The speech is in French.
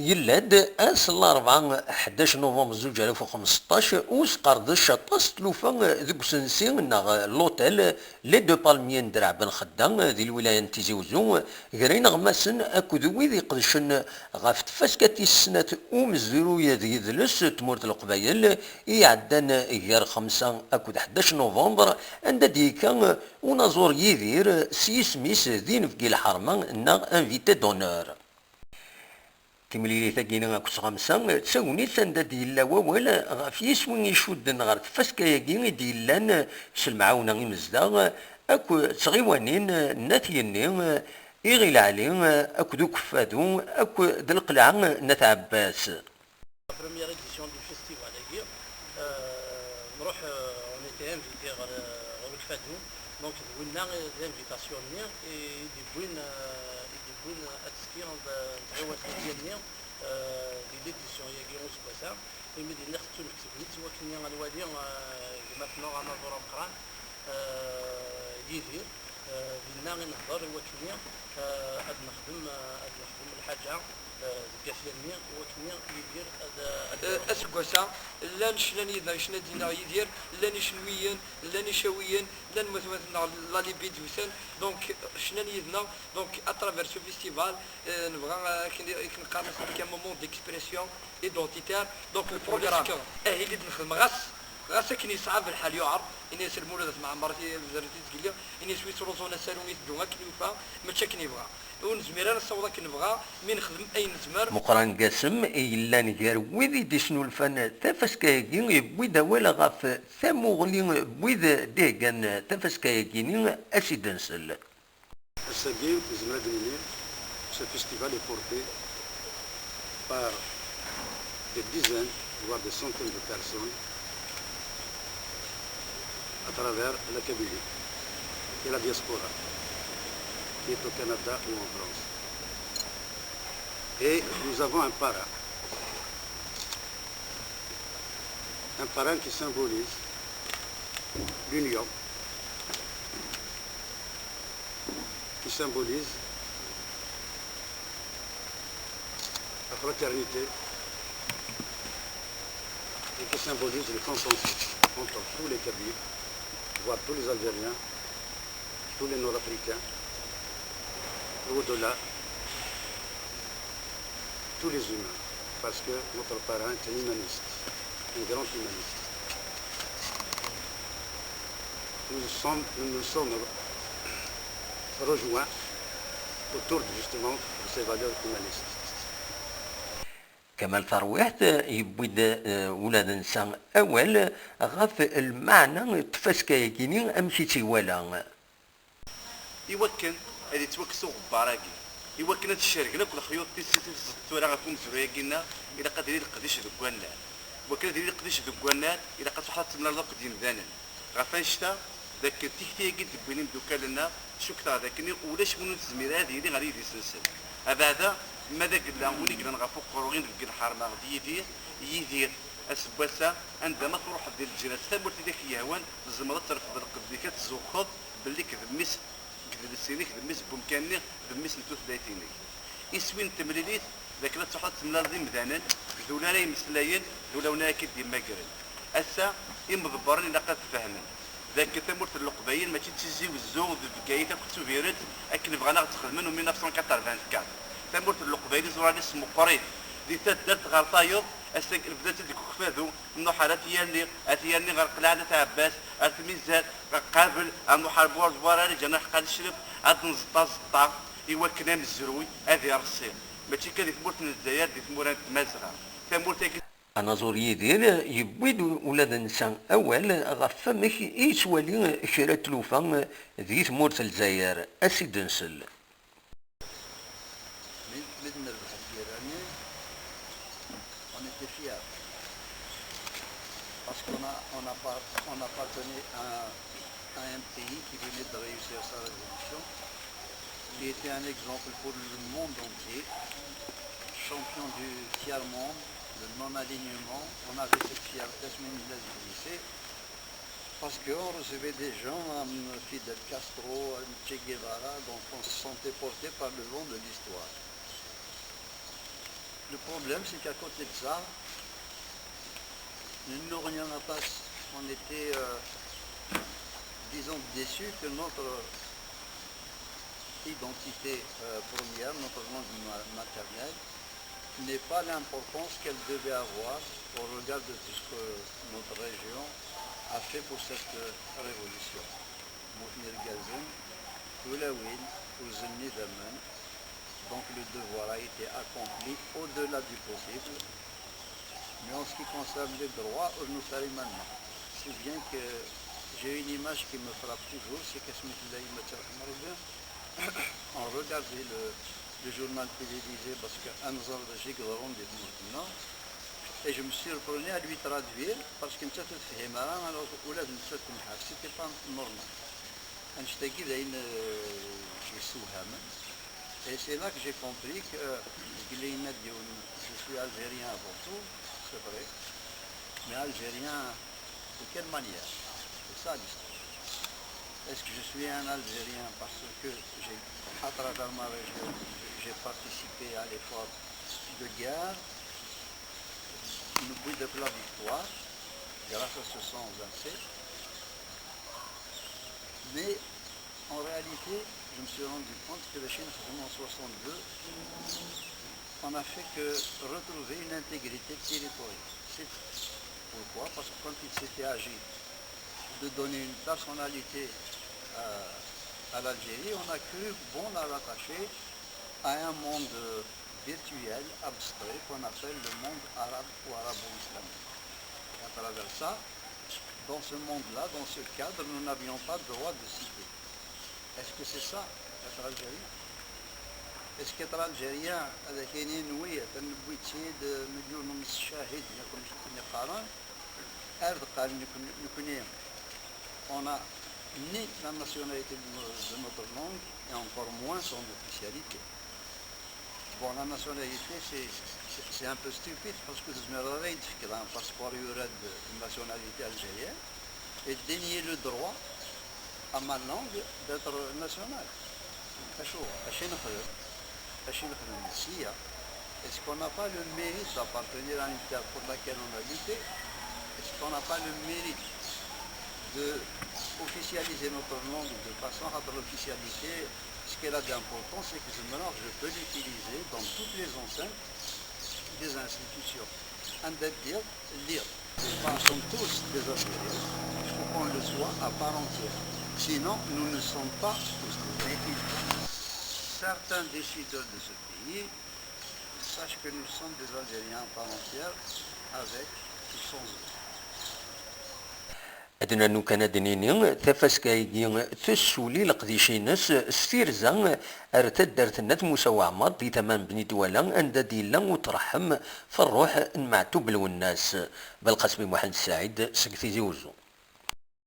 يلاد اس الاربعاء 11 نوفمبر 2015 وس قردش طاس تلوفا ذوك سنسي ناغ لوتيل لي دو بالميين درع بن خدام ذي الولايه تيزي وزو غرين غماسن اكد ويذ يقدشن غاف تفاسكاتي السنه ومزرويه ذي ذلس تمورت القبايل يعدان غير 5 اكد 11 نوفمبر عند ديكا ونازور يدير سيسميس ذين في الحرمه ناغ انفيتي دونور تمليلي تاكينا كوس خمسة تساوني سندا ديلا ولا غاف يسوين يشودن غار تفاسكاياكي ديلان سلمعاونا غيمزدا اكو تغيوانين ناتيني إغيل علي اكو دوك فادو اكو دلقلعة نات عباس. Première édition du festival نروح on était invité غير الفادو دونك دوينا l'invitation يديبوين اتسكير نتغيوات ديالنا l'édition ياكي وسباسا يمدي نختو الكتبنيت وكني غنوالي مثلا غنزور مقران يدير ديالنا غنهضر وكني هاد نخدم الحاجه كافياني وكني يدير اسكوسا لان شلان يدنا شنا دينا يدير لان شنويين لان شاويين لان مثلا لا ليبيد وسان دونك شنا يدنا دونك اترافير سو فيستيفال نبغى كنقارن كان مومون ديكسبرسيون ايدونتيتير دونك البروغرام هي اللي نخدم غاس كني صعب الحال يعرف اني سلمولة مع مرتي زرتي تقول اني سويت روزونا سالوني تدوما كنيفا ما تشكني بغا ونزمير انا الصوره كنبغى من نخدم اي نزمر مقران قاسم الا نجار ويدي ديشنو الفن تفسكايكي بويدا ولا غاف ثموغلي بويدا ديغان تفسكايكي اسيدنسل. Ce festival est porté par des dizaines, voire des centaines de personnes à travers la Kabylie et la diaspora, qui est au Canada ou en France. Et nous avons un parrain qui symbolise l'union, qui symbolise la fraternité et qui symbolise le consensus entre tous les Kabyles, voire tous les Algériens, tous les Nord-Africains, au-delà, tous les humains, parce que notre parrain est un humaniste, un grand humaniste. Nous nous sommes rejoints autour justement de ces valeurs humanistes. كمال ثروات يبويد ولاد نسان اول غاف المعنى تفاسكايكيني امشي تيوالا يوكن هذه توكسو غباراكي يوكن هاد الشركه كل خيوط تورا غاكون زرياكينا الى قادرين القديش دكوانات وكان ديري القديش دكوانات الى قاد واحد تملا قديم ذانا غافان شتا ذاك تيكتيكي تبينين دوكالنا شكتا ذاك ولاش منو تزمير هذه اللي غادي يسلسل هذا ماذا قلنا ولي قلنا نغافو قروين في الحرمه غادي يدير اسباسا عندما تروح ديال الجيران ثابت ديك يهوان الزمرة ترفض القديكات تزوقض باللي كذميس كذلسيني كذميس بمكاني كذميس نتوث دايتيني يسوين تمريليت ذاك لا تحط تملال مذانا ذولا راي مسلايين ذولا وناكد ديما كرن اسا يمضبرين الى قد فهمن ذاك ثمرت القبايل ماشي تيزي والزوغ بكايتا كنتو فيرت اكن بغانا تخدمن من 1984 ثمرت القبايل زوراني اسمه قريب دي تدرت غرطايض اسك بدات ديك كفاذو من حالات اتياني غير قلعه تاع عباس ارتميزات قابل انو حاربوا زوارا جنا حقاد الشرف اد نزطا زطا ايوا كنا مزروي هذه رصير ماشي كان ثمرت من الجزائر دي ثمورات مازغه ثمرت انا زوري ديال يبويد ولاد النساء اول غف مش يسوالي شرا تلوفا ذي ثمورت الجزائر اسيدنسل. Parce qu'on appartenait à un pays qui venait de réussir sa révolution, qui était un exemple pour le monde entier, champion du tiers-monde, le non-alignement. On avait cette fierté, parce qu'on recevait des gens, Fidel Castro, Che Guevara, donc on se sentait porté par le vent de l'histoire. Le problème, c'est qu'à côté de ça, nous n'aurions pas, on était, disons, déçus que notre identité première, notre langue maternelle, n'ait pas l'importance qu'elle devait avoir au regard de tout ce que notre région a fait pour cette révolution. Donc le devoir a été accompli au-delà du possible. Mais en ce qui concerne les droits, nous savons maintenant. Si bien que j'ai une image qui me frappe toujours, c'est que on regardait le journal télévisé parce qu'un jour j'ai grandi maintenant et je me suis surprenais à lui traduire parce que c'était pas normal. Et c'est là que j'ai compris que je suis algérien avant tout, c'est vrai, mais algérien de quelle manière? C'est ça l'histoire. Est-ce que je suis un Algérien parce que à travers ma région, j'ai participé à l'effort de guerre, une bouille de la victoire, grâce à ce sang versé. Mais en réalité, je me suis rendu compte que la Chine, en 62, on a fait que retrouver une intégrité territoriale. C'est pourquoi? Parce que quand il s'était agi de donner une personnalité à l'Algérie, on a cru bon la rattacher à un monde virtuel, abstrait, qu'on appelle le monde arabe ou arabo-islamique. Et à travers ça, dans ce monde-là, dans ce cadre, nous n'avions pas le droit de citer. Est-ce que c'est ça, être algérien? Est-ce qu'être algérien, avec une inouïe, un bouitier de millions de mishahid, on a ni la nationalité de notre langue et encore moins son officialité. Bon, la nationalité, c'est un peu stupide parce que je me réveille d'un passeport de nationalité algérienne et dénier le droit à ma langue d'être nationale. Est-ce qu'on n'a pas le mérite d'appartenir à une terre pour laquelle on a lutté? Est-ce qu'on n'a pas le mérite d'officialiser notre langue de façon à l'officialité? Ce qu'elle a d'important, c'est que ce mélange, je peux l'utiliser dans toutes les enceintes des institutions. Un dire, lire. Nous sommes tous des Algériens, il faut qu'on le soit à part entière. Sinon, nous ne sommes pas tous des pays. Certains décideurs de ce pays sachent que nous sommes des Algériens à part entière, avec ou sans eux. أدنى نو كان دنيني تفاسكايكي تسولي لقديشي ناس ستيرزا ارتد درتنات مسوى عمر دي تمام بني دولا أندا ديلا وترحم في الروح نمعتو بالوناس بالقسم محمد السعيد سكتي زيوزو.